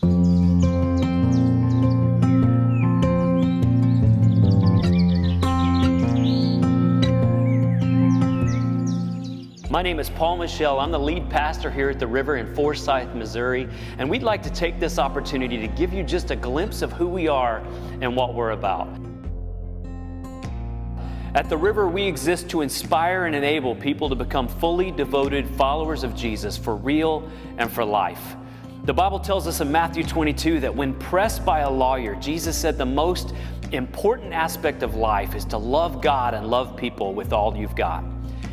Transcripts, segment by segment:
My name is Michel. I'm the lead pastor here at the River in Forsyth, Missouri, and we'd like to take this opportunity to give you just a glimpse of who we are and what we're about. At the River, we exist to inspire and enable people to become fully devoted followers of Jesus for real and for life. The Bible tells us in Matthew 22 that when pressed by a lawyer, Jesus said the most important aspect of life is to love God and love people with all you've got.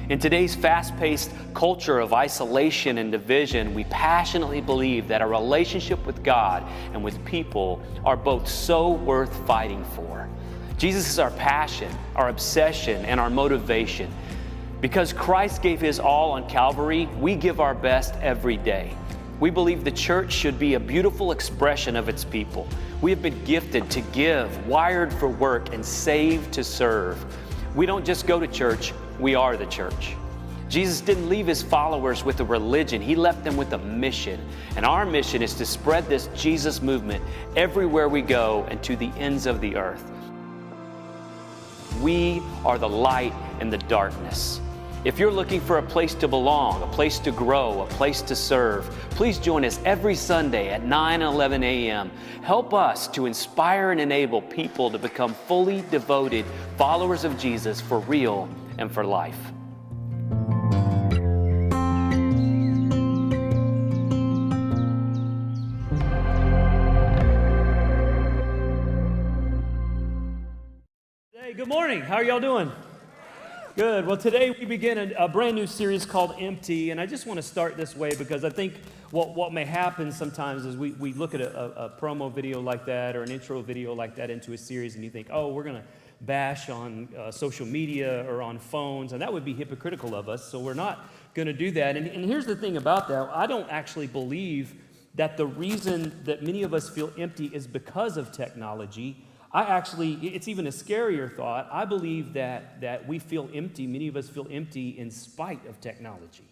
In today's fast-paced culture of isolation and division, we passionately believe that a relationship with God and with people are both so worth fighting for. Jesus is our passion, our obsession, and our motivation. Because Christ gave His all on Calvary, we give our best every day. We believe the church should be a beautiful expression of its people. We have been gifted to give, wired for work, and saved to serve. We don't just go to church, we are the church. Jesus didn't leave His followers with a religion. He left them with a mission. And our mission is to spread this Jesus movement everywhere we go and to the ends of the earth. We are the light in the darkness. If you're looking for a place to belong, a place to grow, a place to serve, please join us every Sunday at 9 and 11 a.m. Help us to inspire and enable people to become fully devoted followers of Jesus for real and for life. Hey, good morning. How are y'all doing? Good. Well, today we begin a brand new series called Empty, and I just want to start this way because I think what may happen sometimes is we look at a promo video like that or an intro video like that into a series, and you think, oh, we're going to bash on social media or on phones, and that would be hypocritical of us, so we're not going to do that. And here's the thing about that. I don't actually believe that the reason that many of us feel empty is because of technology. It's even a scarier thought. I believe that we feel empty, many of us feel empty in spite of technology.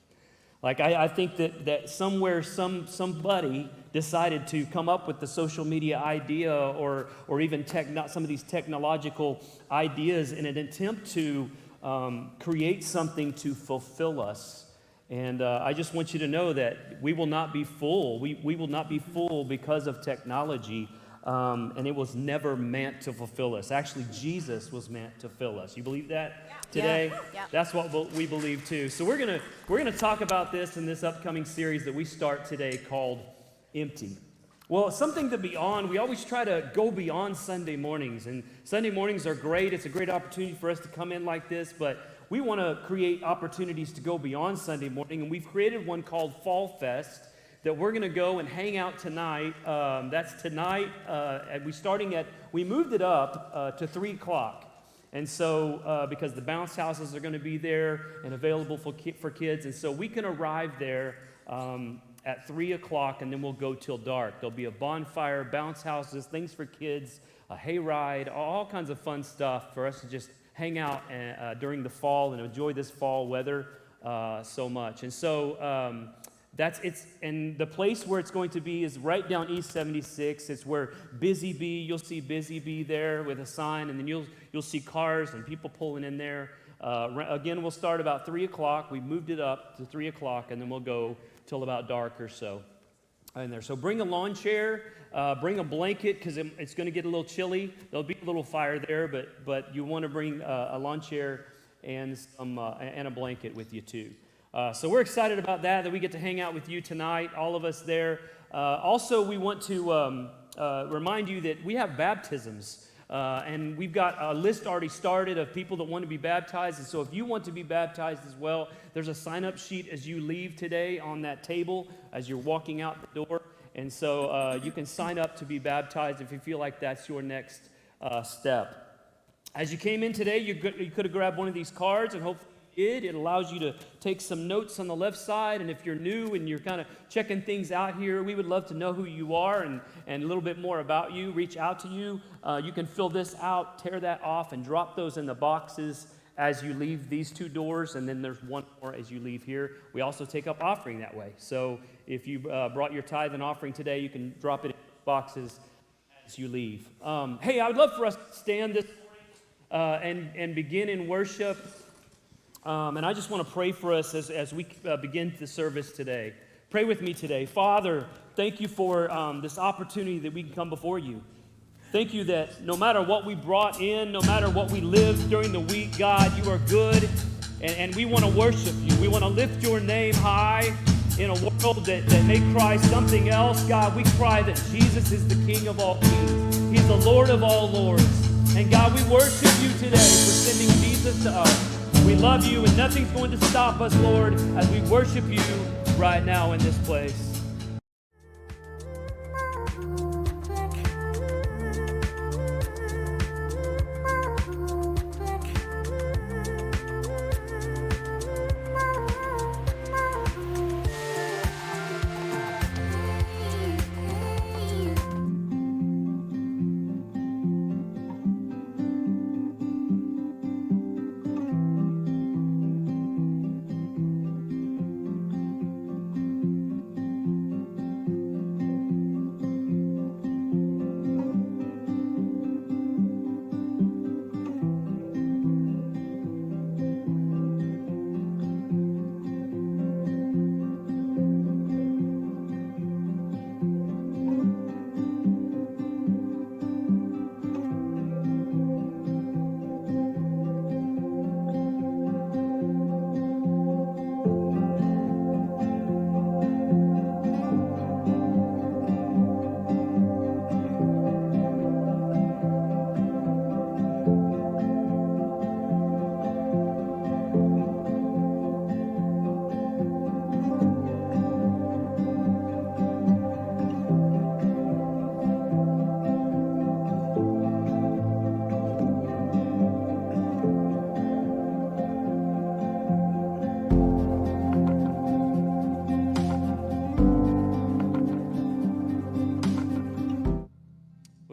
Like I think that somewhere somebody decided to come up with the social media idea or even some of these technological ideas in an attempt to create something to fulfill us. And I just want you to know that we will not be full. We will not be full because of technology. And it was never meant to fulfill us. Actually, Jesus was meant to fill us. You believe that today? Yeah. That's what we believe too. So we're gonna talk about this in this upcoming series that we start today called Empty. Well, something to be on. We always try to go beyond Sunday mornings, and Sunday mornings are great. It's a great opportunity for us to come in like this, but we want to create opportunities to go beyond Sunday morning, and we've created one called Fall Fest that we're going to go and hang out tonight. That's tonight. We moved it up to 3 o'clock. And so, because the bounce houses are going to be there and available for kids. And so we can arrive there at 3 o'clock and then we'll go till dark. There'll be a bonfire, bounce houses, things for kids, a hayride, all kinds of fun stuff for us to just hang out during the fall and enjoy this fall weather so much. And so, and the place where it's going to be is right down East 76. It's where Busy Bee, you'll see Busy Bee there with a sign, and then you'll see cars and people pulling in there. Again, we'll start about 3 o'clock. We moved it up to 3 o'clock, and then we'll go till about dark or so in there. So bring a lawn chair, bring a blanket, because it's going to get a little chilly. There'll be a little fire there, but you want to bring a lawn chair and a blanket with you too. So we're excited about that we get to hang out with you tonight, all of us there. Also, we want to remind you that we have baptisms, and we've got a list already started of people that want to be baptized. And so if you want to be baptized as well, there's a sign-up sheet as you leave today on that table as you're walking out the door. And so you can sign up to be baptized if you feel like that's your next step. As you came in today, you could have grabbed one of these cards, and hopefully it allows you to take some notes on the left side. And if you're new and you're kind of checking things out here, we would love to know who you are and a little bit more about you, reach out to you. You can fill this out, tear that off, and drop those in the boxes as you leave these two doors, and then there's one more as you leave here. We also take up offering that way. So if you brought your tithe and offering today, you can drop it in boxes as you leave. Hey, I would love for us to stand this morning and begin in worship. And I just want to pray for us as we begin the service today. Pray with me today. Father, thank you for this opportunity that we can come before you. Thank you that no matter what we brought in, no matter what we lived during the week, God, you are good, and we want to worship you. We want to lift your name high in a world that may cry something else. God, we cry that Jesus is the King of all kings. He's the Lord of all lords. And God, we worship you today for sending Jesus to us. We love you, and nothing's going to stop us, Lord, as we worship you right now in this place.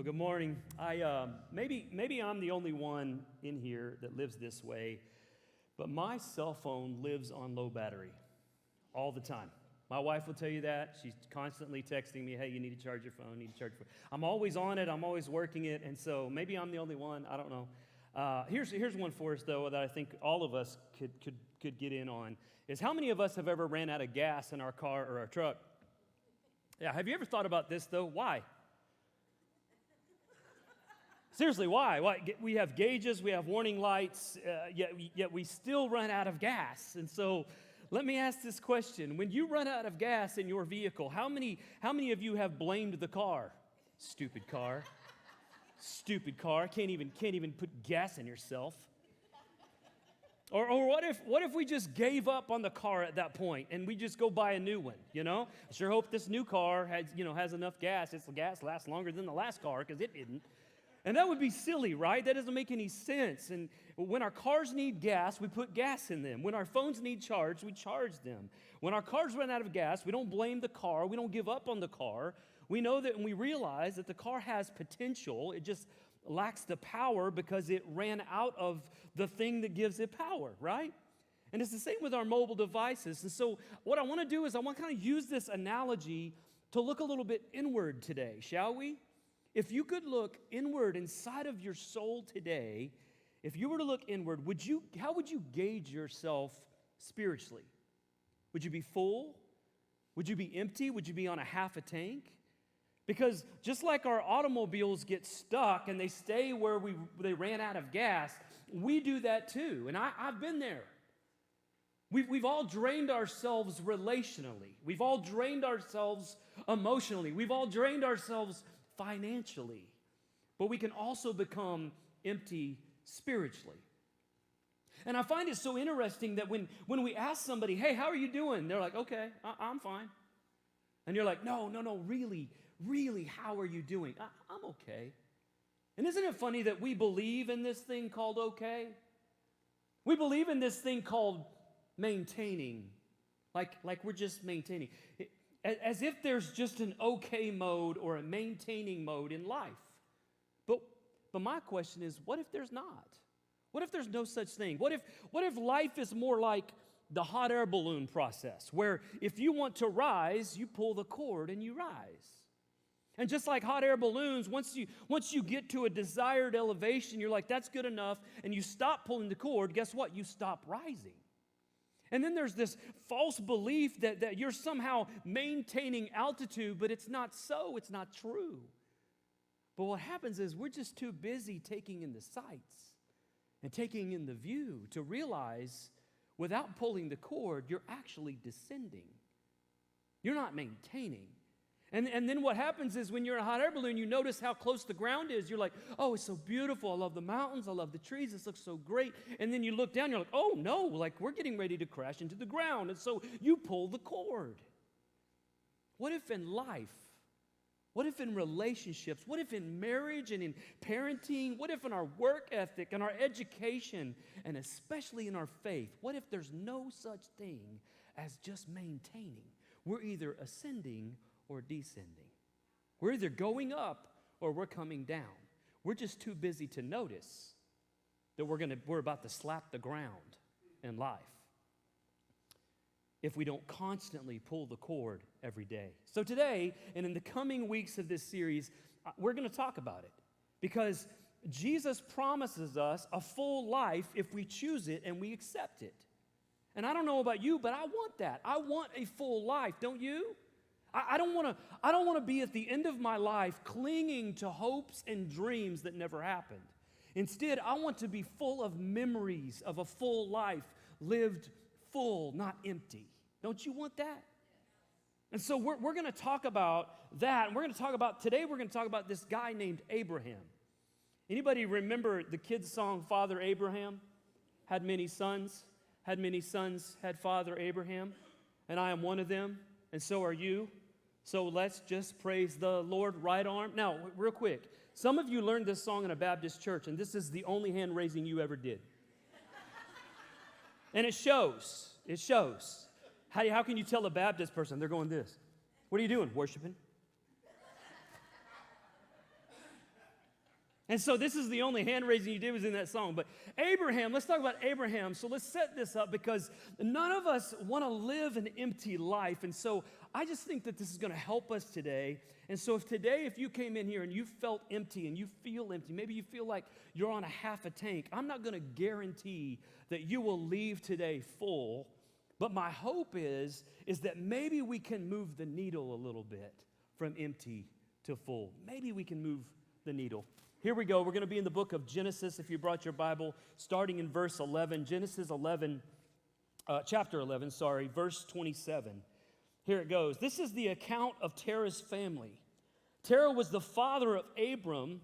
Good morning. Maybe I'm the only one in here that lives this way, but my cell phone lives on low battery all the time. My wife will tell you that. She's constantly texting me, hey, you need to charge your phone, I'm always on it, I'm always working it, and so maybe I'm the only one, I don't know. Here's one for us, though, that I think all of us could get in on, is how many of us have ever ran out of gas in our car or our truck? Yeah, have you ever thought about this, though? Why? Seriously, why? We have gauges, we have warning lights, yet we still run out of gas. And so let me ask this question. When you run out of gas in your vehicle, how many of you have blamed the car? Stupid car. Stupid car. Can't even put gas in yourself. Or what if we just gave up on the car at that point and we just go buy a new one, you know? I sure hope this new car has enough gas. Its gas lasts longer than the last car because it didn't. And that would be silly, right? That doesn't make any sense. And when our cars need gas, we put gas in them. When our phones need charge, we charge them. When our cars run out of gas, we don't blame the car. We don't give up on the car. We know that, and we realize that the car has potential. It just lacks the power because it ran out of the thing that gives it power, right? And it's the same with our mobile devices. And so what I want to do is I want to kind of use this analogy to look a little bit inward today, shall we? If you could look inward inside of your soul today, if you were to look inward, how would you gauge yourself spiritually? Would you be full? Would you be empty? Would you be on a half a tank? Because just like our automobiles get stuck and they stay where they ran out of gas, we do that too. And I've been there. We've all drained ourselves relationally. We've all drained ourselves emotionally. We've all drained ourselves financially, but we can also become empty spiritually. And I find it so interesting that when we ask somebody, hey, how are you doing? They're like, okay, I'm fine. And you're like, no, really, how are you doing? I'm okay. And isn't it funny that we believe in this thing called okay? We believe in this thing called maintaining, like we're just maintaining. As if there's just an okay mode or a maintaining mode in life. But my question is, what if there's not? What if there's no such thing? What if life is more like the hot air balloon process, where if you want to rise, you pull the cord and you rise? And just like hot air balloons, once you get to a desired elevation, you're like, that's good enough, and you stop pulling the cord, guess what? You stop rising. And then there's this false belief that you're somehow maintaining altitude, but it's not so, it's not true. But what happens is we're just too busy taking in the sights and taking in the view to realize without pulling the cord, you're actually descending. You're not maintaining. And then what happens is when you're in a hot air balloon, you notice how close the ground is. You're like, oh, it's so beautiful. I love the mountains. I love the trees. This looks so great. And then you look down, you're like, oh, no, like we're getting ready to crash into the ground. And so you pull the cord. What if in life, what if in relationships, what if in marriage and in parenting, what if in our work ethic and our education, and especially in our faith, what if there's no such thing as just maintaining? We're either ascending or descending. We're either going up or we're coming down. We're just too busy to notice that we're about to slap the ground in life if we don't constantly pull the cord every day. So today, and in the coming weeks of this series, we're going to talk about it because Jesus promises us a full life if we choose it and we accept it. And I don't know about you, but I want that. I want a full life, don't you? I don't want to be at the end of my life clinging to hopes and dreams that never happened. Instead, I want to be full of memories of a full life, lived full, not empty. Don't you want that? And so we're going to talk about that. And today we're going to talk about this guy named Abraham. Anybody remember the kids' song, Father Abraham? Had many sons, had Father Abraham. And I am one of them, and so are you. So let's just praise the Lord, right arm. Now, real quick, some of you learned this song in a Baptist church, and this is the only hand raising you ever did. And it shows. It shows. How can you tell a Baptist person? They're going this. What are you doing? Worshiping. And so this is the only hand raising you did was in that song. But Abraham, let's talk about Abraham. So let's set this up because none of us want to live an empty life. And so I just think that this is going to help us today. And so if you came in here and you felt empty and you feel empty, maybe you feel like you're on a half a tank, I'm not going to guarantee that you will leave today full. But my hope is that maybe we can move the needle a little bit from empty to full. Maybe we can move the needle. Here we go. We're going to be in the book of Genesis, if you brought your Bible, starting in verse 11. Genesis 11, chapter 11, verse 27. Here it goes. This is the account of Terah's family. Terah was the father of Abram,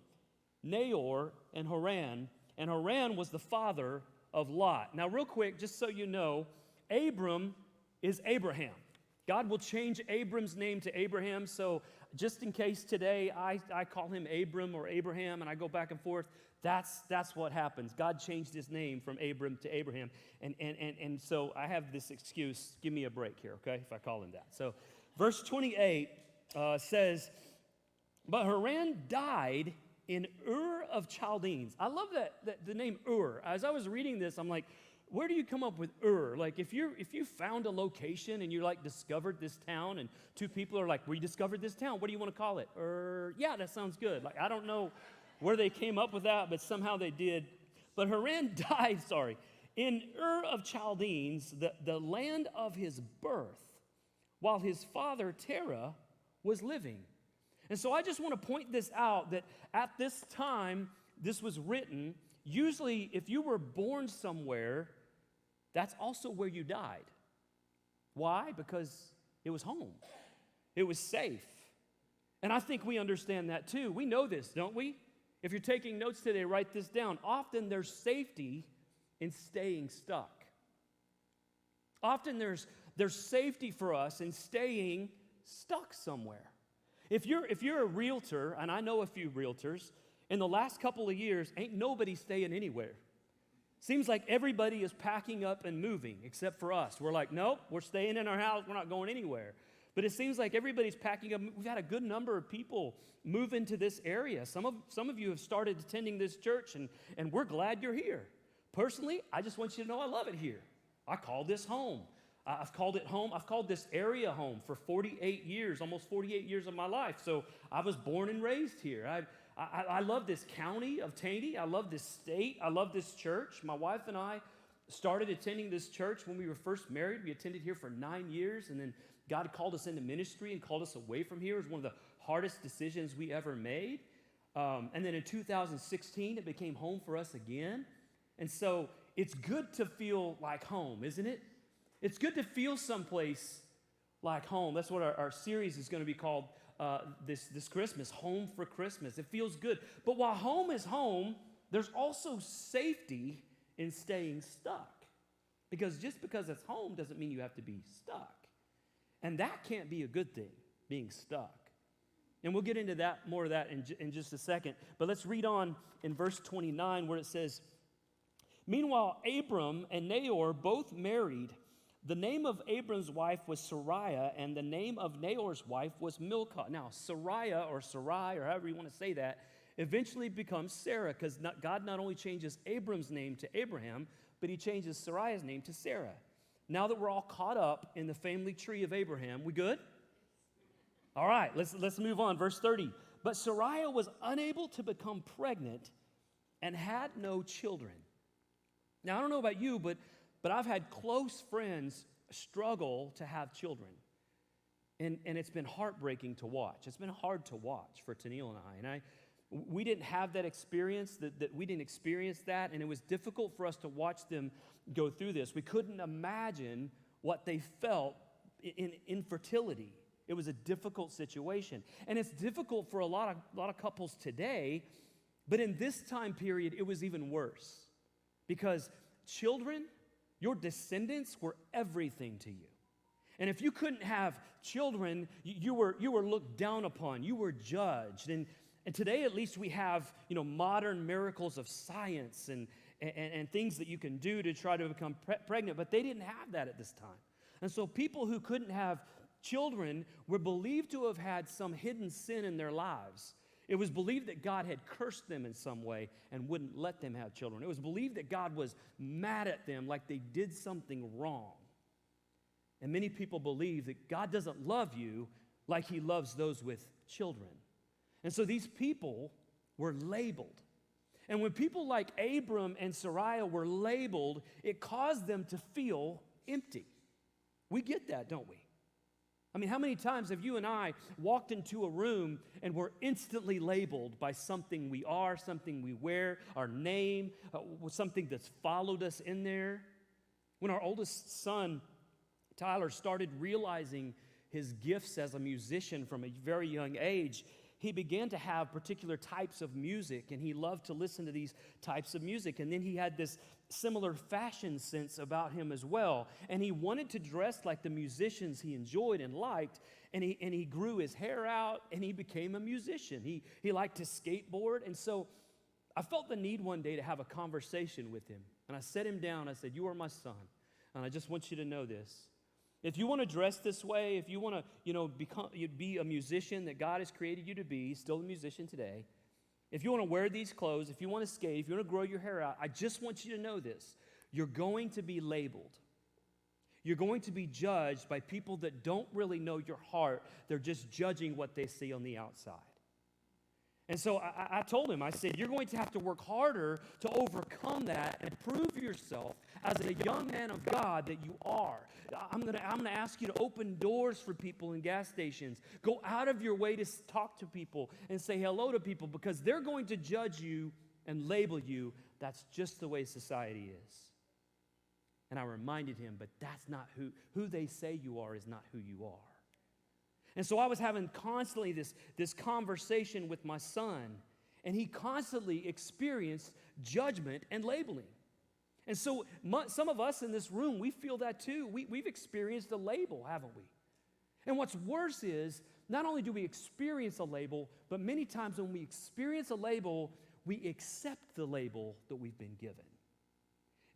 Nahor, and Haran was the father of Lot. Now, real quick, just so you know, Abram is Abraham. God will change Abram's name to Abraham, so just in case today I call him Abram or Abraham and I go back and forth, that's what happens. God changed his name from Abram to Abraham, and so I have this excuse. Give me a break here, okay, if I call him that. So verse 28 says, but Haran died in Ur of Chaldeans. I love that the name Ur. As I was reading this, I'm like, where do you come up with Ur? Like if you found a location and you like discovered this town and two people are like, we discovered this town, what do you want to call it? Ur, yeah, that sounds good. Like I don't know where they came up with that, but somehow they did. But Haran died, in Ur of Chaldeans, the land of his birth, while his father Terah was living. And so I just want to point this out that at this time this was written, usually if you were born somewhere, that's also where you died. Why? Because it was home. It was safe. And I think we understand that too. We know this, don't we? If you're taking notes today, write this down. Often there's safety in staying stuck. Often there's safety for us in staying stuck somewhere. If you're a realtor, and I know a few realtors, in the last couple of years, ain't nobody staying anywhere. Seems like everybody is packing up and moving except for us. We're like, nope, we're staying in our house. We're not going anywhere. But it seems like everybody's packing up. We've had a good number of people move into this area. Some of you have started attending this church, and we're glad you're here. personally, I just want you to know I love it here. I call this home. I've called it home. I've called this area home for 48 years, almost 48 years of my life. So I was born and raised here. I love this county of Taney. I love this state. I love this church. My wife and I started attending this church when we were first married. We attended here for 9 years, and then God called us into ministry and called us away from here. It was one of the hardest decisions we ever made. And then in 2016, it became home for us again. And so it's good to feel like home, isn't it? It's good to feel someplace like home. That's what our series is going to be called this Christmas, Home for Christmas. It feels good. But while home is home, there's also safety in staying stuck. Because just because it's home doesn't mean you have to be stuck. And that can't be a good thing, being stuck. And we'll get into that, more of that in just a second. But let's read on in verse 29 where it says, "Meanwhile, Abram and Nahor both married. The name of Abram's wife was Sarai, and the name of Nahor's wife was Milcah." Now, Sarai, or however you want to say that, eventually becomes Sarah, because God not only changes Abram's name to Abraham, but he changes Sarai's name to Sarah. Now that we're all caught up in the family tree of Abraham, we good? All right, let's move on. Verse 30. "But Sarai was unable to become pregnant and had no children." Now, I don't know about you, but I've had close friends struggle to have children. And it's been heartbreaking to watch. It's been hard to watch for Tennille and I. We didn't have that experience, that we didn't experience that, and it was difficult for us to watch them go through this. We couldn't imagine what they felt in infertility. It was a difficult situation. And it's difficult for a lot of couples today, but in this time period, it was even worse. Because children, your descendants were everything to you. And if you couldn't have children, you were looked down upon, you were judged. And today, at least, we have modern miracles of science and things that you can do to try to become pregnant, but they didn't have that at this time. And so people who couldn't have children were believed to have had some hidden sin in their lives. It was believed that God had cursed them in some way and wouldn't let them have children. It was believed that God was mad at them, like they did something wrong. And many people believe that God doesn't love you like he loves those with children. And so these people were labeled. And when people like Abram and Sarai were labeled, it caused them to feel empty. We get that, don't we? I mean, how many times have you and I walked into a room and we're instantly labeled by something we are, something we wear, our name, something that's followed us in there? When our oldest son, Tyler, started realizing his gifts as a musician from a very young age, he began to have particular types of music, and he loved to listen to these types of music. And then he had this similar fashion sense about him as well. And he wanted to dress like the musicians he enjoyed and liked, and he grew his hair out, and he became a musician. He liked to skateboard, and so I felt the need one day to have a conversation with him. And I set him down. I said, "You are my son, and I just want you to know this. If you want to dress this way, if you want to, be a musician that God has created you to be, still a musician today, if you want to wear these clothes, if you want to skate, if you want to grow your hair out, I just want you to know this. You're going to be labeled. You're going to be judged by people that don't really know your heart. They're just judging what they see on the outside." And so I told him, I said, "You're going to have to work harder to overcome that and prove yourself as a young man of God that you are. I'm going to ask you to open doors for people in gas stations. Go out of your way to talk to people and say hello to people, because they're going to judge you and label you. That's just the way society is." And I reminded him, but that's not who they say you are is not who you are. And so I was having constantly this conversation with my son, and he constantly experienced judgment and labeling. And so some of us in this room, we feel that too. We've experienced a label, haven't we? And what's worse is, not only do we experience a label, but many times when we experience a label, we accept the label that we've been given.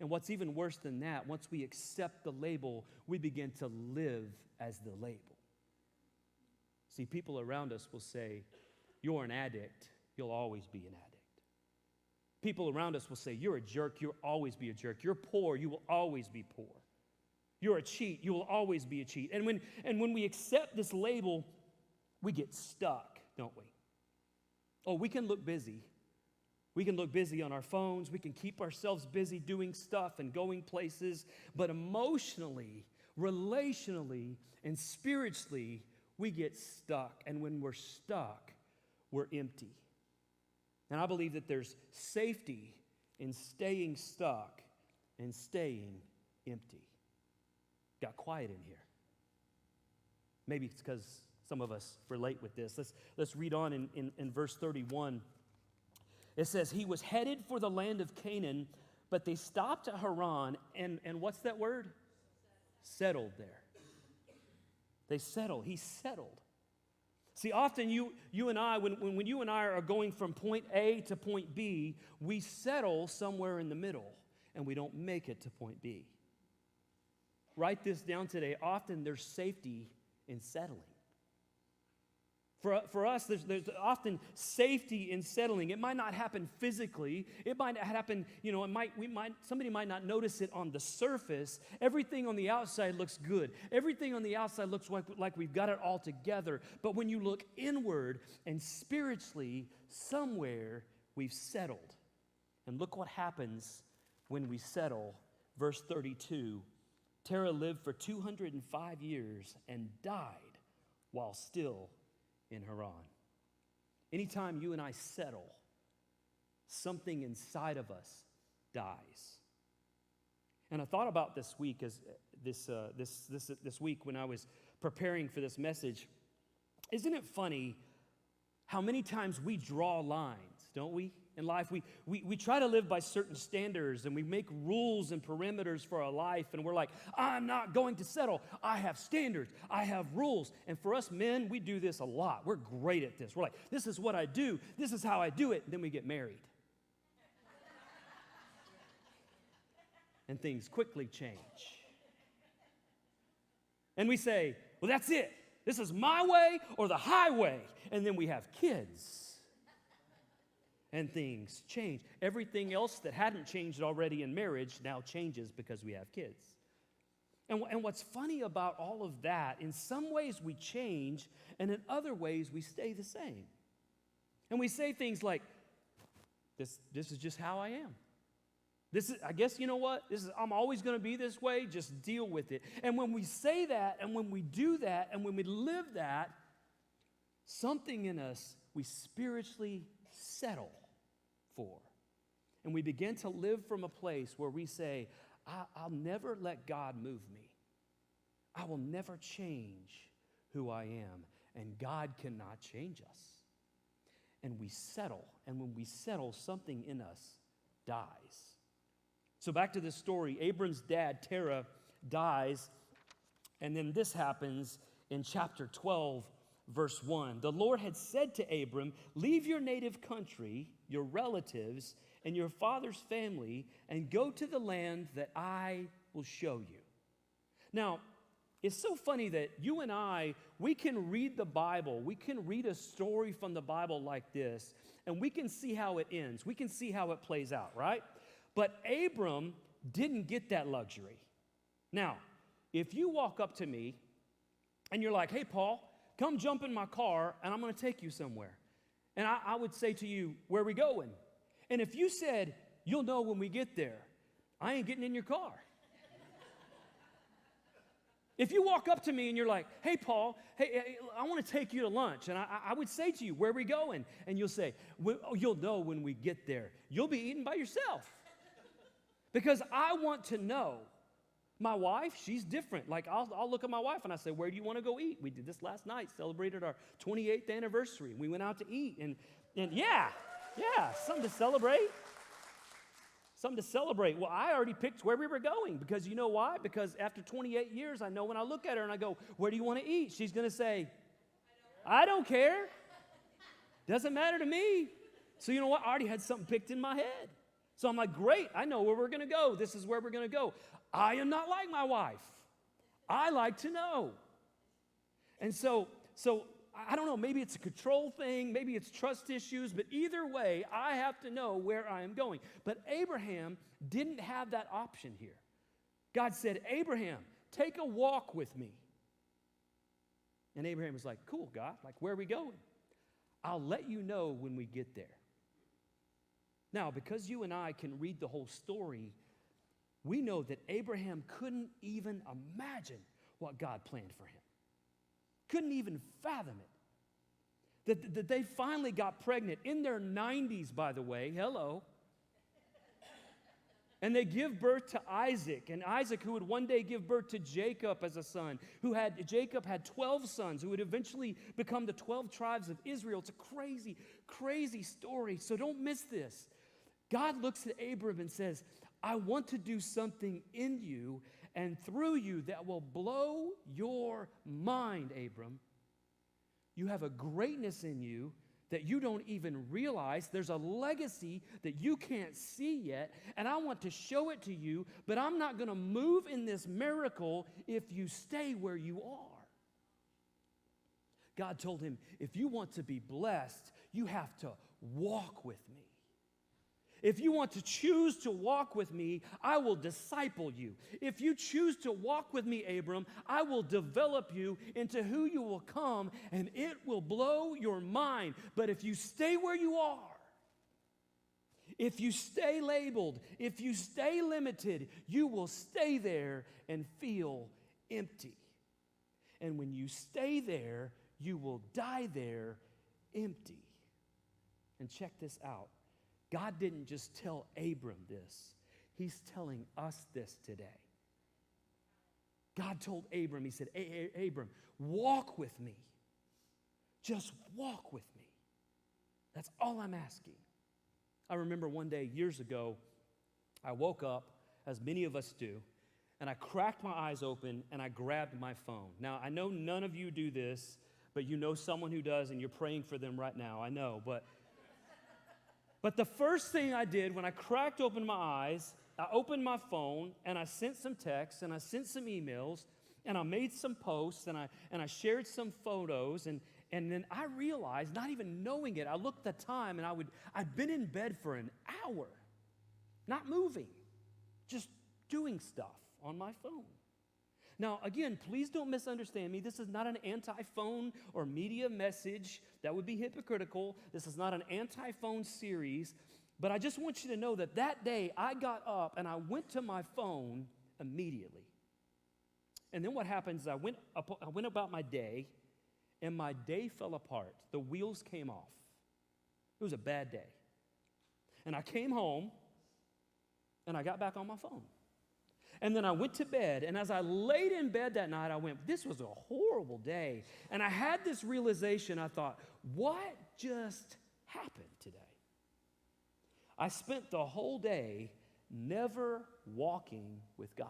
And what's even worse than that, once we accept the label, we begin to live as the label. See, people around us will say, "You're an addict. You'll always be an addict." People around us will say, you're a jerk, you'll always be a jerk. You're poor, you will always be poor. You're a cheat, you will always be a cheat. And when we accept this label, we get stuck, don't we? Oh, we can look busy. We can look busy on our phones. We can keep ourselves busy doing stuff and going places. But emotionally, relationally, and spiritually, we get stuck. And when we're stuck, we're empty. And I believe that there's safety in staying stuck and staying empty. Got quiet in here. Maybe it's because some of us relate with this. Let's read on in verse 31. It says, he was headed for the land of Canaan, but they stopped at Haran, and what's that word? Settled there. They settled. He settled. See, often you and I, when you and I are going from point A to point B, we settle somewhere in the middle, and we don't make it to point B. Write this down today. Often there's safety in settling. For us, there's often safety in settling. It might not happen physically. It might happen, somebody might not notice it on the surface. Everything on the outside looks good. Everything on the outside looks like we've got it all together. But when you look inward and spiritually, somewhere we've settled. And look what happens when we settle. Verse 32, Terah lived for 205 years and died while still in Haran. Anytime you and I settle, something inside of us dies. And I thought about this week this week when I was preparing for this message. Isn't it funny how many times we draw lines, don't we? In life, we try to live by certain standards, and we make rules and perimeters for our life, and we're like, I'm not going to settle. I have standards. I have rules. And for us men, we do this a lot. We're great at this. We're like, this is what I do. This is how I do it. And then we get married. And things quickly change. And we say, well, that's it. This is my way or the highway. And then we have kids. And things change. Everything else that hadn't changed already in marriage now changes because we have kids. And what's funny about all of that, in some ways we change, and in other ways we stay the same. And we say things like, this is just how I am. I guess, you know what? I'm always going to be this way. Just deal with it. And when we say that, and when we do that, and when we live that, something in us we spiritually settle for. And we begin to live from a place where we say, I'll never let God move me. I will never change who I am. And God cannot change us. And we settle. And when we settle, something in us dies. So back to this story. Abram's dad, Terah, dies. And then this happens in chapter 12, verse 1. The Lord had said to Abram, leave your native country, your relatives, and your father's family, and go to the land that I will show you. Now, it's so funny that you and I, we can read the Bible, we can read a story from the Bible like this, and we can see how it ends. We can see how it plays out, right? But Abram didn't get that luxury. Now, if you walk up to me and you're like, hey, Paul, come jump in my car, and I'm going to take you somewhere. And I would say to you, where are we going? And if you said, you'll know when we get there, I ain't getting in your car. If you walk up to me and you're like, hey, Paul, hey, I want to take you to lunch. And I would say to you, where are we going? And you'll say, you'll know when we get there. You'll be eating by yourself. Because I want to know. My wife, she's different. Like, I'll look at my wife and I say, where do you want to go eat? We did this last night, celebrated our 28th anniversary. We went out to eat. And yeah, something to celebrate. Something to celebrate. Well, I already picked where we were going because you know why? Because after 28 years, I know when I look at her and I go, where do you want to eat? She's going to say, I don't care. Doesn't matter to me. So you know what? I already had something picked in my head. So I'm like, great, I know where we're going to go. This is where we're going to go. I am not like my wife. I like to know. And so I don't know, maybe it's a control thing, maybe it's trust issues, but either way, I have to know where I am going. But Abraham didn't have that option here. God said, Abraham, take a walk with me. And Abraham was like, cool, God, like, where are we going? I'll let you know when we get there. Now, because you and I can read the whole story, we know that Abraham couldn't even imagine what God planned for him. Couldn't even fathom it. That they finally got pregnant in their 90s, by the way. Hello. And they give birth to Isaac, and Isaac, who would one day give birth to Jacob as a son, Jacob had 12 sons, who would eventually become the 12 tribes of Israel. It's a crazy, crazy story, so don't miss this. God looks at Abram and says, I want to do something in you and through you that will blow your mind, Abram. You have a greatness in you that you don't even realize. There's a legacy that you can't see yet, and I want to show it to you, but I'm not going to move in this miracle if you stay where you are. God told him, if you want to be blessed, you have to walk with me. If you want to choose to walk with me, I will disciple you. If you choose to walk with me, Abram, I will develop you into who you will come, and it will blow your mind. But if you stay where you are, if you stay labeled, if you stay limited, you will stay there and feel empty. And when you stay there, you will die there empty. And check this out. God didn't just tell Abram this. He's telling us this today. God told Abram, he said, Abram, walk with me. Just walk with me. That's all I'm asking. I remember one day years ago, I woke up, as many of us do, and I cracked my eyes open and I grabbed my phone. Now, I know none of you do this, but you know someone who does, and you're praying for them right now. I know, But the first thing I did when I cracked open my eyes, I opened my phone and I sent some texts and I sent some emails and I made some posts and I shared some photos and then I realized, not even knowing it, I looked at the time and I'd been in bed for an hour, not moving, just doing stuff on my phone. Now, again, please don't misunderstand me. This is not an anti-phone or media message. That would be hypocritical. This is not an anti-phone series. But I just want you to know that day I got up and I went to my phone immediately. And then what happens is I went about my day, and my day fell apart. The wheels came off. It was a bad day. And I came home, and I got back on my phone. And then I went to bed, and as I laid in bed that night, I went, this was a horrible day. And I had this realization. I thought, what just happened today? I spent the whole day never walking with God.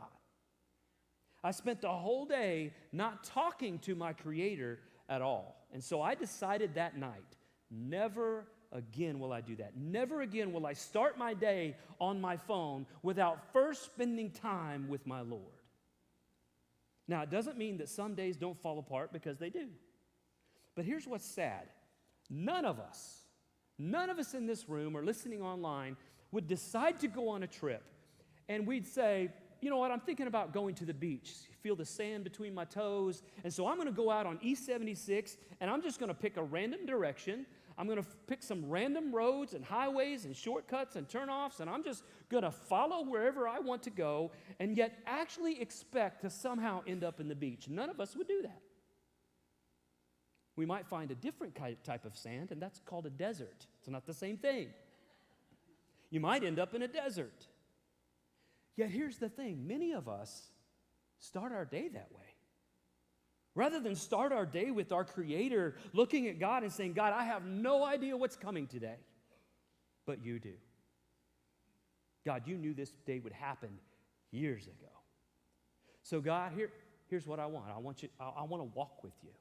I spent the whole day not talking to my Creator at all. And so I decided that night, never again will I do that. Never again will I start my day on my phone without first spending time with my Lord. Now, it doesn't mean that some days don't fall apart, because they do. But here's what's sad. None of us in this room or listening online would decide to go on a trip and we'd say, you know what, I'm thinking about going to the beach. Feel the sand between my toes. And so I'm going to go out on East 76 and I'm just going to pick a random direction. I'm going to pick some random roads and highways and shortcuts and turnoffs, and I'm just going to follow wherever I want to go and yet actually expect to somehow end up in the beach. None of us would do that. We might find a different type of sand, and that's called a desert. It's not the same thing. You might end up in a desert. Yet here's the thing. Many of us start our day that way. Rather than start our day with our Creator, looking at God and saying, God, I have no idea what's coming today, but you do. God, you knew this day would happen years ago. So God, here's what I want. I want to walk with you.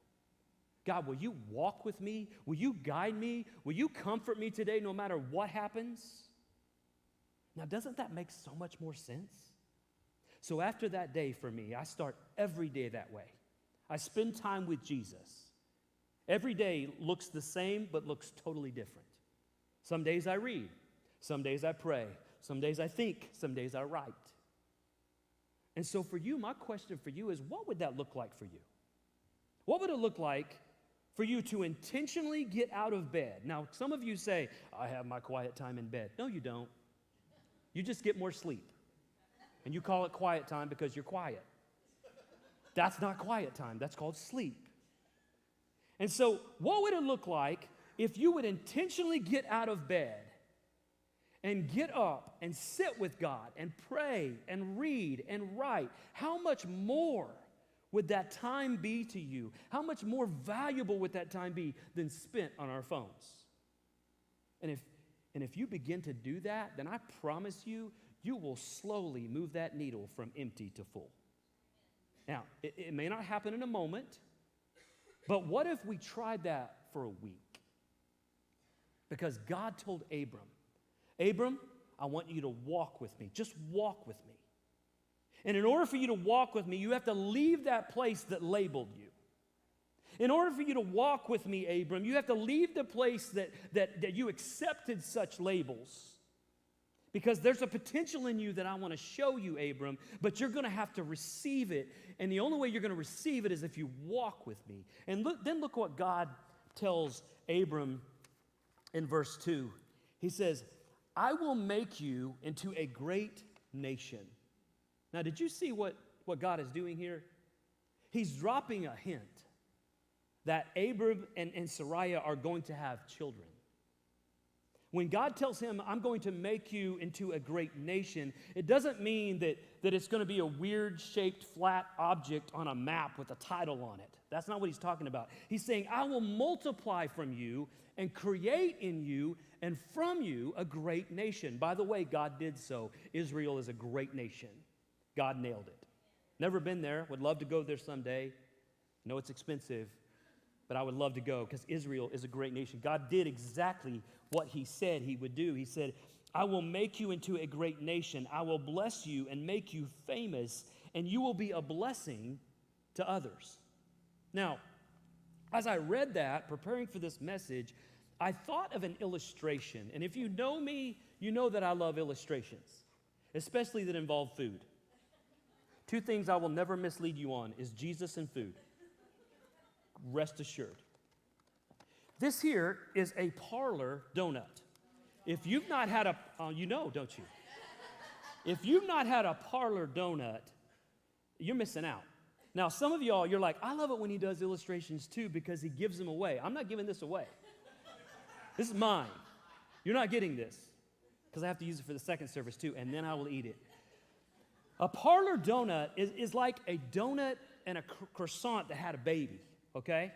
God, will you walk with me? Will you guide me? Will you comfort me today no matter what happens? Now, doesn't that make so much more sense? So after that day for me, I start every day that way. I spend time with Jesus. Every day looks the same, but looks totally different. Some days I read. Some days I pray. Some days I think. Some days I write. And so for you, my question for you is, what would that look like for you? What would it look like for you to intentionally get out of bed? Now, some of you say, I have my quiet time in bed. No, you don't. You just get more sleep. And you call it quiet time because you're quiet. That's not quiet time. That's called sleep. And so what would it look like if you would intentionally get out of bed and get up and sit with God and pray and read and write? How much more would that time be to you? How much more valuable would that time be than spent on our phones? And if you begin to do that, then I promise you, you will slowly move that needle from empty to full. Now, it may not happen in a moment, but what if we tried that for a week? Because God told Abram, I want you to walk with me. Just walk with me. And in order for you to walk with me, you have to leave that place that labeled you. In order for you to walk with me, Abram, you have to leave the place that you accepted such labels. Because there's a potential in you that I want to show you, Abram, but you're going to have to receive it. And the only way you're going to receive it is if you walk with me. And look what God tells Abram in verse 2. He says, I will make you into a great nation. Now, did you see what God is doing here? He's dropping a hint that Abram and Sarai are going to have children. When God tells him, I'm going to make you into a great nation, it doesn't mean that it's going to be a weird-shaped flat object on a map with a title on it. That's not what he's talking about. He's saying, I will multiply from you and create in you and from you a great nation. By the way, God did so. Israel is a great nation. God nailed it. Never been there. Would love to go there someday. I know it's expensive, but I would love to go because Israel is a great nation. God did exactly what he said he would do. He said, I will make you into a great nation. I will bless you and make you famous, and you will be a blessing to others. Now, as I read that, preparing for this message, I thought of an illustration. And if you know me, you know that I love illustrations, especially that involve food. Two things I will never mislead you on is Jesus and food. Rest assured. This here is a parlor donut. If you've not had you know, don't you? If you've not had a parlor donut, you're missing out. Now, some of y'all, you're like, I love it when he does illustrations too because he gives them away. I'm not giving this away. This is mine. You're not getting this because I have to use it for the second service too, and then I will eat it. A parlor donut is like a donut and a croissant that had a baby, okay?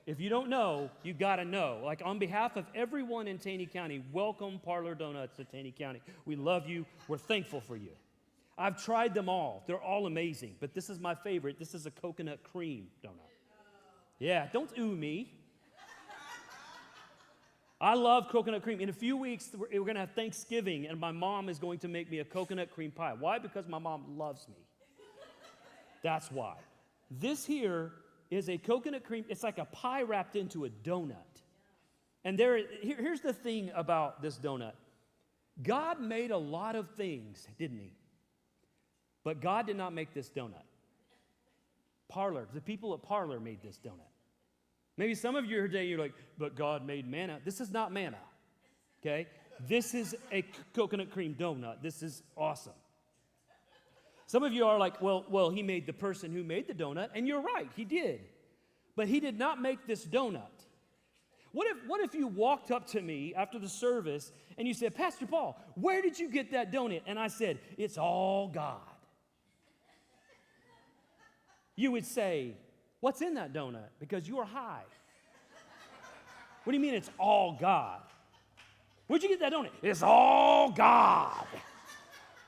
If you don't know, you got to know. Like, on behalf of everyone in Taney County, welcome Parlor Donuts to Taney County. We love you. We're thankful for you. I've tried them all. They're all amazing. But this is my favorite. This is a coconut cream donut. Yeah, don't ooh me. I love coconut cream. In a few weeks, we're going to have Thanksgiving, and my mom is going to make me a coconut cream pie. Why? Because my mom loves me. That's why. This here is a coconut cream. It's like a pie wrapped into a donut. And here's the thing about this donut. God made a lot of things, didn't he? But God did not make this donut. The people at Parlor made this donut. Maybe some of you here today, you're like, but God made manna. This is not manna, okay? This is a coconut cream donut. This is awesome. Some of you are like, well, he made the person who made the donut, and you're right, he did. But he did not make this donut. What if you walked up to me after the service and you said, Pastor Paul, where did you get that donut? And I said, it's all God. You would say, what's in that donut? Because you are high. What do you mean it's all God? Where'd you get that donut? It's all God.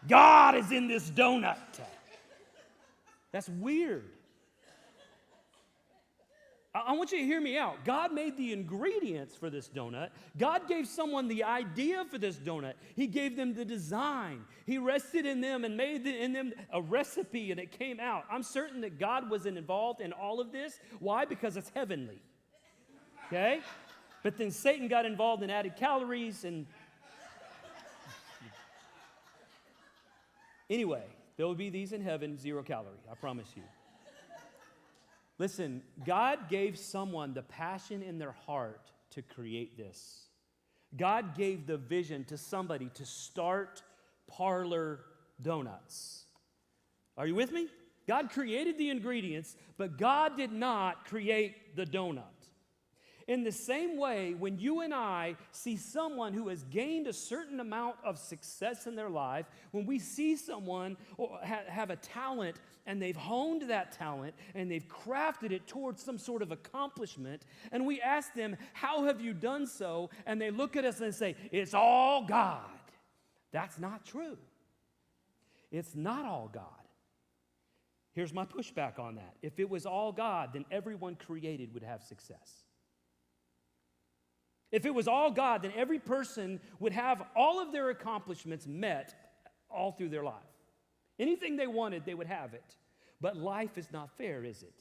God is in this donut. That's weird. I want you to hear me out. God made the ingredients for this donut. God gave someone the idea for this donut. He gave them the design. He rested in them and made in them a recipe, and it came out. I'm certain that God was involved in all of this. Why? Because it's heavenly. okay? But then Satan got involved and added calories and... Anyway, there will be these in heaven, 0 calorie, I promise you. Listen, God gave someone the passion in their heart to create this. God gave the vision to somebody to start Parlor Donuts. Are you with me? God created the ingredients, but God did not create the donut. In the same way, when you and I see someone who has gained a certain amount of success in their life, when we see someone have a talent and they've honed that talent and they've crafted it towards some sort of accomplishment, and we ask them, how have you done so? And they look at us and say, it's all God. That's not true. It's not all God. Here's my pushback on that. If it was all God, then everyone created would have success. If it was all God, then every person would have all of their accomplishments met all through their life. Anything they wanted, they would have it. But life is not fair, is it?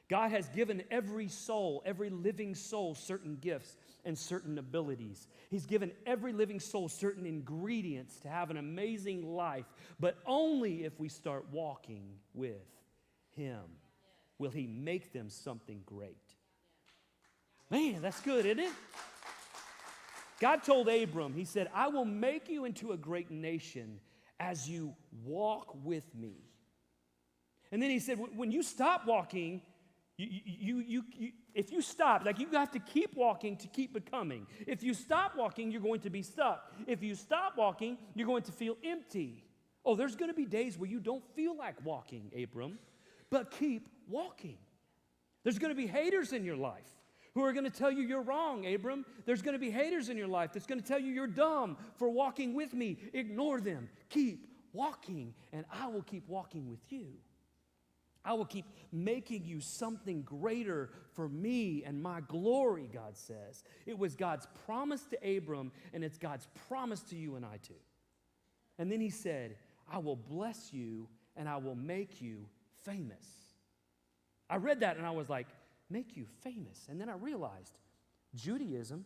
God has given every soul, every living soul, certain gifts and certain abilities. He's given every living soul certain ingredients to have an amazing life, but only if we start walking with Him will He make them something great. Man, that's good, isn't it? God told Abram, He said, I will make you into a great nation as you walk with me. And then He said, when you stop walking, if you stop, like you have to keep walking to keep becoming. If you stop walking, you're going to be stuck. If you stop walking, you're going to feel empty. Oh, there's going to be days where you don't feel like walking, Abram, but keep walking. There's going to be haters in your life who are going to tell you you're wrong, Abram. There's going to be haters in your life that's going to tell you you're dumb for walking with me. Ignore them. Keep walking, and I will keep walking with you. I will keep making you something greater for me and my glory, God says. It was God's promise to Abram, and it's God's promise to you and I too. And then He said, I will bless you, and I will make you famous. I read that, and I was like, make you famous. And then I realized Judaism,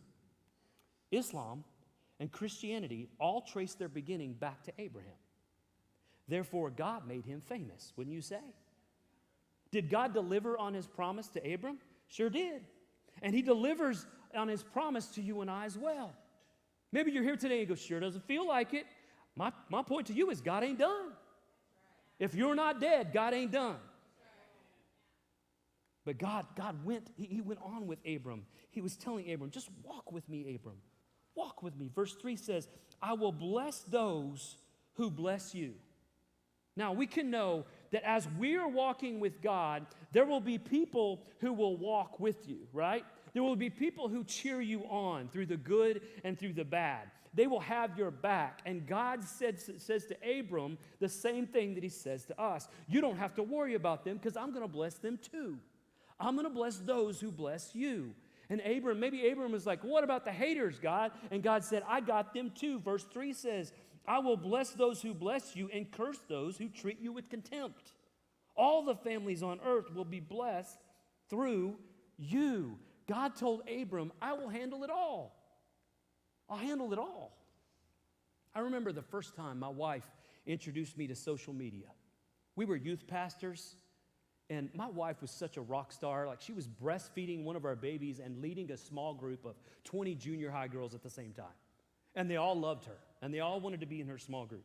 Islam, and Christianity all trace their beginning back to Abraham. Therefore, God made him famous, wouldn't you say? Did God deliver on His promise to Abram? Sure did. And He delivers on His promise to you and I as well. Maybe you're here today and you go, sure doesn't feel like it. My point to you is God ain't done. If you're not dead, God ain't done. But God went, he went on with Abram. He was telling Abram, just walk with me, Abram. Walk with me. Verse 3 says, I will bless those who bless you. Now, we can know that as we're walking with God, there will be people who will walk with you, right? There will be people who cheer you on through the good and through the bad. They will have your back. And God says to Abram the same thing that He says to us. You don't have to worry about them because I'm going to bless them too. I'm going to bless those who bless you. And maybe Abram was like, what about the haters, God? And God said, I got them too. Verse 3 says, I will bless those who bless you and curse those who treat you with contempt. All the families on earth will be blessed through you. God told Abram, I will handle it all. I'll handle it all. I remember the first time my wife introduced me to social media. We were youth pastors, and my wife was such a rock star. Like, she was breastfeeding one of our babies and leading a small group of 20 junior high girls at the same time. And they all loved her, and they all wanted to be in her small group.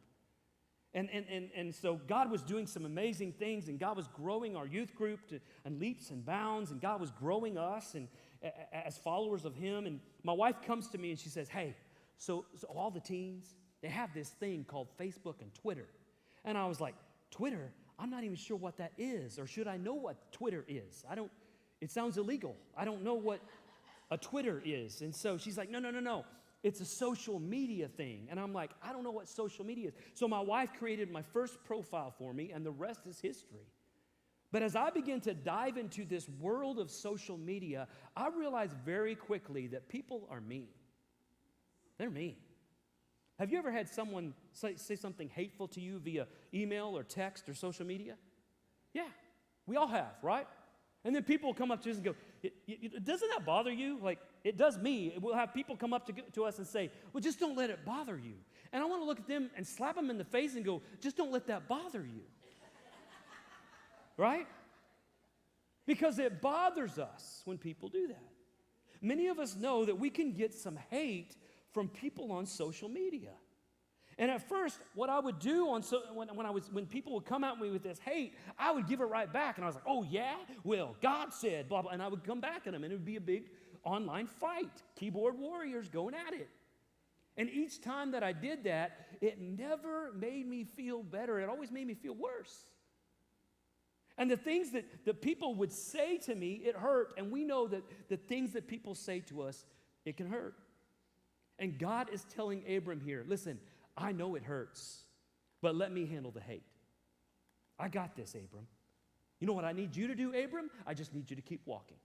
And so God was doing some amazing things, and God was growing our youth group in leaps and bounds, and God was growing us and as followers of Him. And my wife comes to me and she says, hey, so all the teens, they have this thing called Facebook and Twitter. And I was like, Twitter? I'm not even sure what that is, or should I know what Twitter is? It sounds illegal. I don't know what a Twitter is. And so she's like, no. It's a social media thing. And I'm like, I don't know what social media is. So my wife created my first profile for me, and the rest is history. But as I began to dive into this world of social media, I realized very quickly that people are mean. They're mean. Have you ever had someone say something hateful to you via email or text or social media? Yeah, we all have, right? And then people come up to us and go, Doesn't that bother you? Like, it does me. We'll have people come up to us and say, well, just don't let it bother you. And I want to look at them and slap them in the face and go, just don't let that bother you. Right? Because it bothers us when people do that. Many of us know that we can get some hate from people on social media. And at first, what I would do when people would come at me with this hate, I would give it right back. And I was like, oh, yeah? Well, God said, blah, blah. And I would come back at them, and it would be a big online fight. Keyboard warriors going at it. And each time that I did that, it never made me feel better. It always made me feel worse. And the things that the people would say to me, it hurt. And we know that the things that people say to us, it can hurt. And God is telling Abram here, listen, I know it hurts, but let me handle the hate. I got this, Abram. You know what I need you to do, Abram? I just need you to keep walking.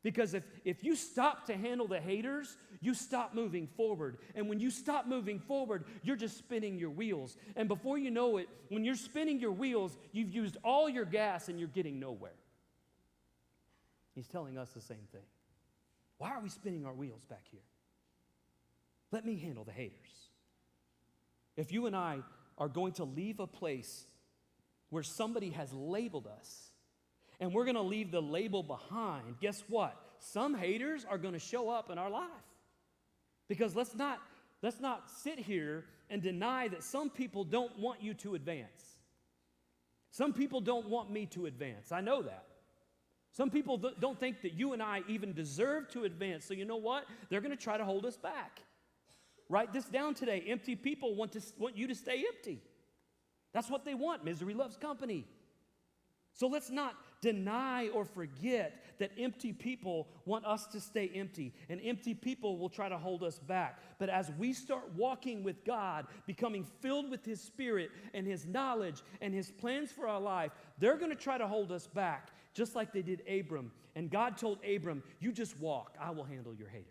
Because if you stop to handle the haters, you stop moving forward. And when you stop moving forward, you're just spinning your wheels. And before you know it, when you're spinning your wheels, you've used all your gas and you're getting nowhere. He's telling us the same thing. Why are we spinning our wheels back here? Let me handle the haters. If you and I are going to leave a place where somebody has labeled us, and we're going to leave the label behind, guess what? Some haters are going to show up in our life. Because let's not sit here and deny that some people don't want you to advance. Some people don't want me to advance. I know that. Some people don't think that you and I even deserve to advance. So you know what? They're going to try to hold us back. Write this down today. Empty people want you to stay empty. That's what they want. Misery loves company. So let's not deny or forget that empty people want us to stay empty, and empty people will try to hold us back. But as we start walking with God, becoming filled with His Spirit and His knowledge and His plans for our life, they're going to try to hold us back, just like they did Abram. And God told Abram, you just walk. I will handle your haters.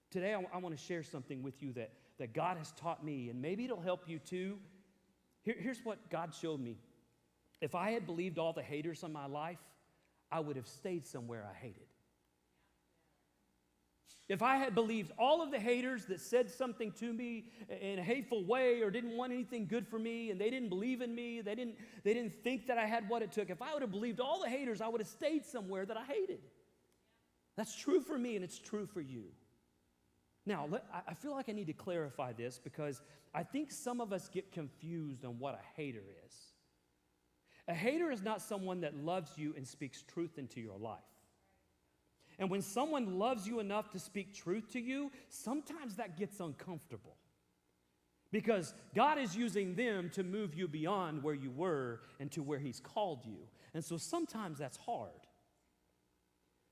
Today, I want to share something with you that God has taught me, and maybe it'll help you too. Here's what God showed me. If I had believed all the haters in my life, I would have stayed somewhere I hated. If I had believed all of the haters that said something to me in a hateful way or didn't want anything good for me, and they didn't believe in me, they didn't think that I had what it took, if I would have believed all the haters, I would have stayed somewhere that I hated. That's true for me, and it's true for you. Now, I feel like I need to clarify this because I think some of us get confused on what a hater is. A hater is not someone that loves you and speaks truth into your life. And when someone loves you enough to speak truth to you, sometimes that gets uncomfortable. Because God is using them to move you beyond where you were and to where He's called you. And so sometimes that's hard.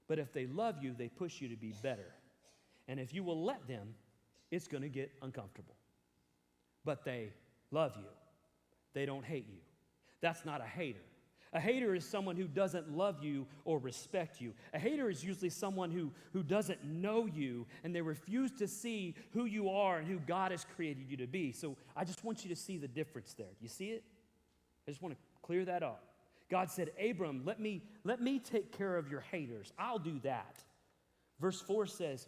But if they love you, they push you to be better. And if you will let them, it's going to get uncomfortable. But they love you. They don't hate you. That's not a hater. A hater is someone who doesn't love you or respect you. A hater is usually someone who doesn't know you, and they refuse to see who you are and who God has created you to be. So I just want you to see the difference there. Do you see it? I just want to clear that up. God said, Abram, let me take care of your haters. I'll do that. Verse 4 says,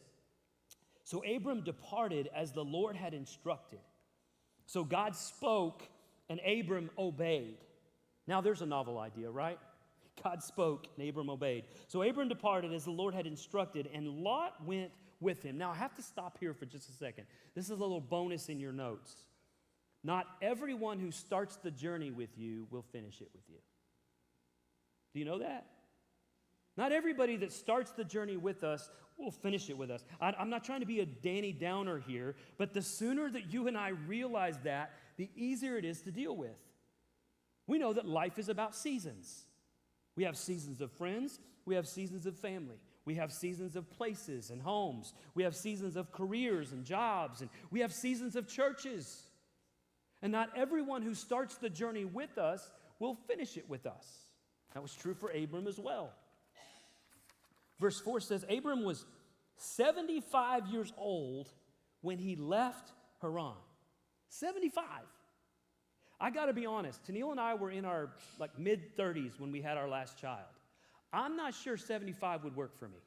so Abram departed as the Lord had instructed. So God spoke, and Abram obeyed. Now there's a novel idea, right? God spoke, and Abram obeyed. So Abram departed as the Lord had instructed, and Lot went with him. Now I have to stop here for just a second. This is a little bonus in your notes. Not everyone who starts the journey with you will finish it with you. Do you know that? Not everybody that starts the journey with us will finish it with us. I'm not trying to be a Danny Downer here, but the sooner that you and I realize that, the easier it is to deal with. We know that life is about seasons. We have seasons of friends. We have seasons of family. We have seasons of places and homes. We have seasons of careers and jobs. And we have seasons of churches. And not everyone who starts the journey with us will finish it with us. That was true for Abram as well. Verse 4 says, Abram was 75 years old when he left Haran. 75. I got to be honest, Tennille and I were in our mid-30s when we had our last child. I'm not sure 75 would work for me.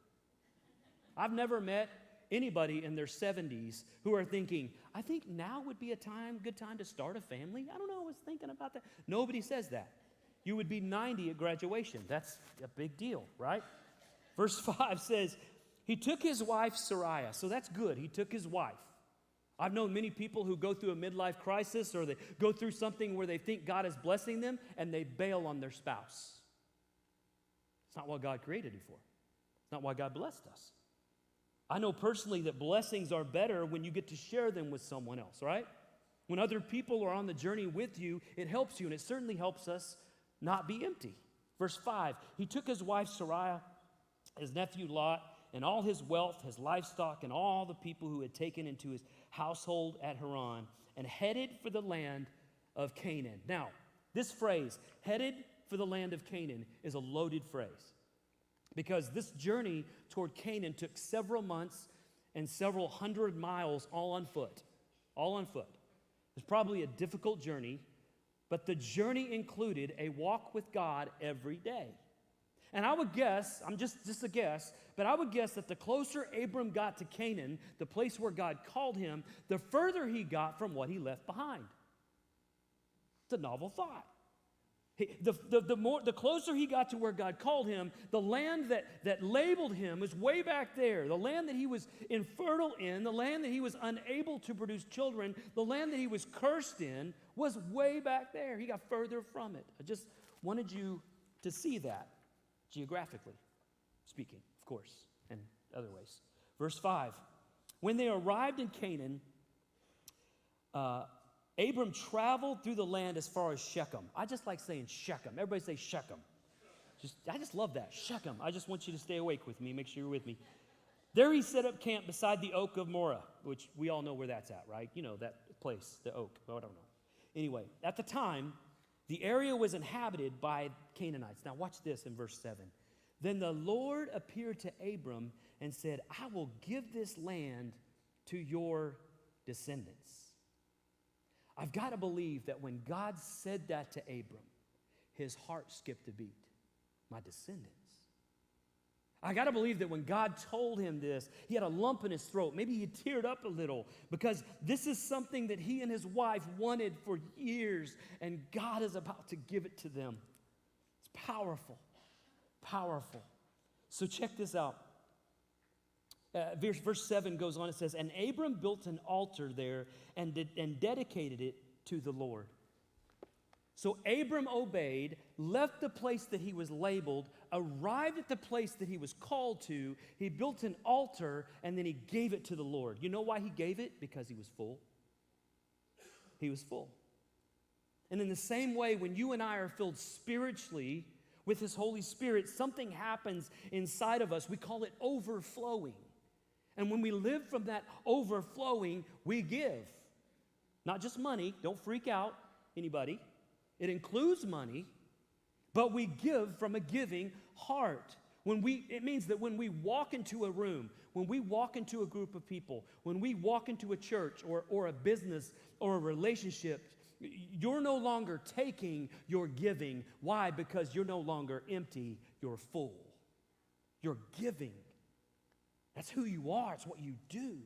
I've never met anybody in their 70s who are thinking, I think now would be a good time to start a family. I don't know, I was thinking about that. Nobody says that. You would be 90 at graduation. That's a big deal, right? Verse 5 says, he took his wife Sarai. So that's good. He took his wife. I've known many people who go through a midlife crisis or they go through something where they think God is blessing them and they bail on their spouse. It's not what God created you for. It's not why God blessed us. I know personally that blessings are better when you get to share them with someone else, right? When other people are on the journey with you, it helps you, and it certainly helps us not be empty. Verse 5, he took his wife Sarai, his nephew Lot, and all his wealth, his livestock, and all the people who had taken into his household at Haran, and headed for the land of Canaan. Now, this phrase, headed for the land of Canaan, is a loaded phrase. Because this journey toward Canaan took several months and several hundred miles all on foot. All on foot. It's probably a difficult journey, but the journey included a walk with God every day. And I would guess, I'm just a guess, but I would guess that the closer Abram got to Canaan, the place where God called him, the further he got from what he left behind. It's a novel thought. The closer he got to where God called him, the land that labeled him was way back there. The land that he was infertile in, the land that he was unable to produce children, the land that he was cursed in was way back there. He got further from it. I just wanted you to see that, geographically speaking, of course, and other ways. Verse 5, when they arrived in Canaan, Abram traveled through the land as far as Shechem. I just like saying Shechem. Everybody say Shechem. I just love that, Shechem. I just want you to stay awake with me, make sure you're with me. There he set up camp beside the oak of Moreh, which we all know where that's at, right? You know that place, the oak. Well, I don't know. Anyway, at the time, the area was inhabited by Canaanites. Now watch this in verse 7. Then the Lord appeared to Abram and said, I will give this land to your descendants. I've got to believe that when God said that to Abram, his heart skipped a beat. My descendants. I got to believe that when God told him this, he had a lump in his throat. Maybe he teared up a little because this is something that he and his wife wanted for years, and God is about to give it to them. It's powerful, powerful. So check this out. Verse 7 goes on, it says, and Abram built an altar there and dedicated it to the Lord. So Abram obeyed, left the place that he was labeled, arrived at the place that he was called to, he built an altar, and then he gave it to the Lord. You know why he gave it? Because he was full. He was full. And in the same way, when you and I are filled spiritually with his Holy Spirit, something happens inside of us. We call it overflowing. And when we live from that overflowing, we give. Not just money. Don't freak out, anybody. It includes money, but we give from a giving heart. It means that when we walk into a room, when we walk into a group of people, when we walk into a church or a business or a relationship, you're no longer taking, you're giving. Why? Because you're no longer empty, you're full. You're giving. That's who you are. It's what you do.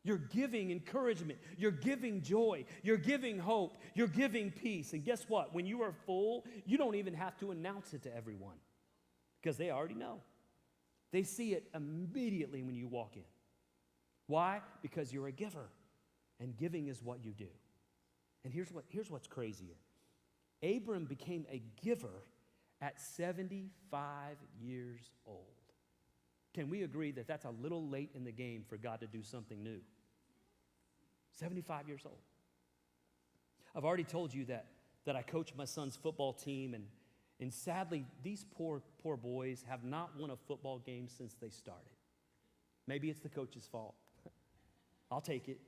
You're giving encouragement. You're giving joy. You're giving hope. You're giving peace. And guess what? When you are full, you don't even have to announce it to everyone because they already know. They see it immediately when you walk in. Why? Because you're a giver, and giving is what you do. And here's what's crazier. Abram became a giver at 75 years old. Can we agree that that's a little late in the game for God to do something new? 75 years old. I've already told you that I coach my son's football team, and sadly, these poor boys have not won a football game since they started. Maybe it's the coach's fault. I'll take it.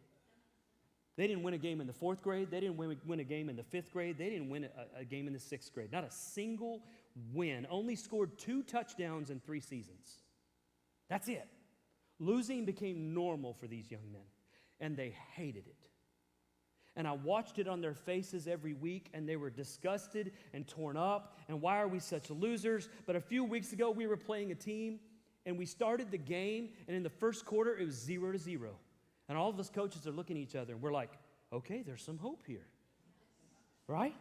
They didn't win a game in the 4th grade. They didn't win a game in the 5th grade. They didn't win a game in the 6th grade. Not a single win. Only scored 2 touchdowns in 3 seasons. That's it. Losing became normal for these young men, and they hated it. and I watched it on their faces every week, and they were disgusted and torn up, and why are we such losers? But a few weeks ago, we were playing a team, and we started the game, and in the first quarter, it was 0-0. And all of us coaches are looking at each other, and we're like, okay, there's some hope here, right?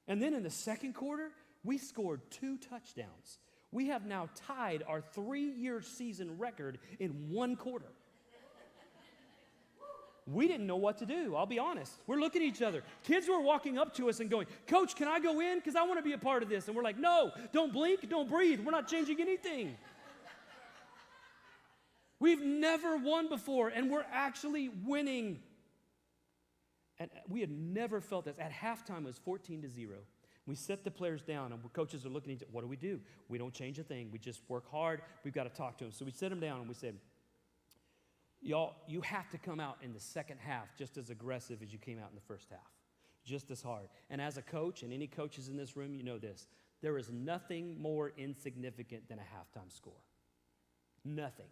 And then in the second quarter, we scored 2 touchdowns. We have now tied our 3-year season record in 1 quarter. We didn't know what to do, I'll be honest. We're looking at each other. Kids were walking up to us and going, Coach, can I go in? Because I want to be a part of this. And we're like, no, don't blink, don't breathe. We're not changing anything. We've never won before, and we're actually winning. And we had never felt this. At halftime, it was 14-0. We set the players down, and coaches are looking at each other. What do? We don't change a thing. We just work hard. We've got to talk to them. So we set them down, and we said, y'all, you have to come out in the second half just as aggressive as you came out in the first half. Just as hard. And as a coach, and any coaches in this room, you know this. There is nothing more insignificant than a halftime score. Nothing.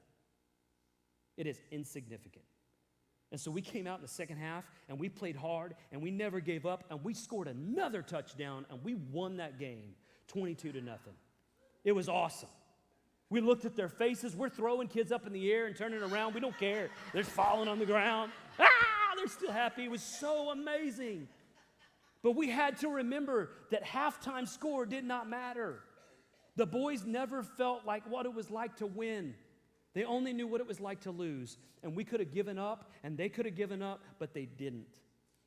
It is insignificant. And so we came out in the second half, and we played hard, and we never gave up, and we scored another touchdown, and we won that game 22-0. It was awesome. We looked at their faces. We're throwing kids up in the air and turning around. We don't care. They're falling on the ground. They're still happy. It was so amazing. But we had to remember that halftime score did not matter. The boys never felt like what it was like to win. They only knew what it was like to lose. And we could have given up, and they could have given up, but they didn't.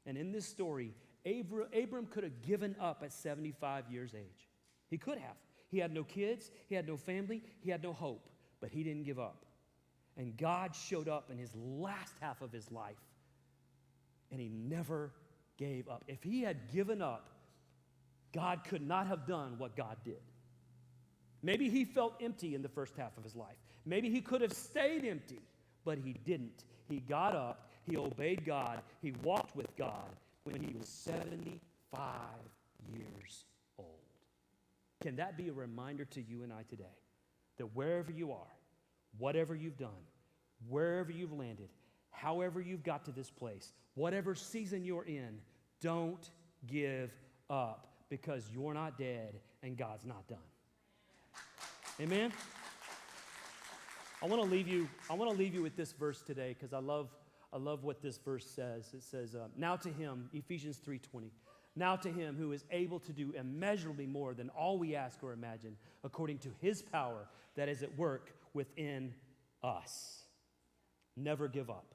And in this story, Abram could have given up at 75 years age. He could have. He had no kids, he had no family, he had no hope, but he didn't give up. And God showed up in his last half of his life, and he never gave up. If he had given up, God could not have done what God did. Maybe he felt empty in the first half of his life. Maybe he could have stayed empty, but he didn't. He got up, he obeyed God, he walked with God when he was 75 years old. Can that be a reminder to you and I today that wherever you are, whatever you've done, wherever you've landed, however you've got to this place, whatever season you're in, don't give up because you're not dead and God's not done. Amen? I want to leave you with this verse today because I love what this verse says. It says, now to him, Ephesians 3:20, now to him who is able to do immeasurably more than all we ask or imagine, according to his power that is at work within us. Never give up.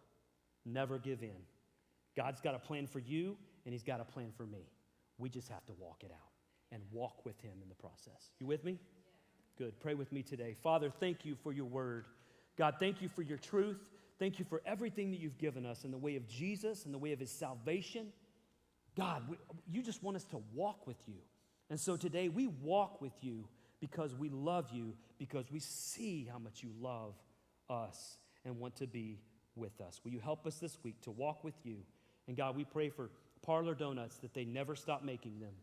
Never give in. God's got a plan for you, and he's got a plan for me. We just have to walk it out and walk with him in the process. You with me? Good. Pray with me today. Father, thank you for your word. God, thank you for your truth. Thank you for everything that you've given us in the way of Jesus, in the way of his salvation. God, you just want us to walk with you. And so today we walk with you because we love you, because we see how much you love us and want to be with us. Will you help us this week to walk with you? And God, we pray for Parlor Donuts that they never stop making them.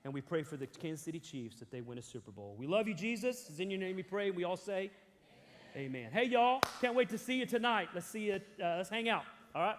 And we pray for the Kansas City Chiefs that they win a Super Bowl. We love you, Jesus. It's in your name we pray. We all say, Amen. Hey, y'all. Can't wait to see you tonight. Let's see you. Let's hang out. All right?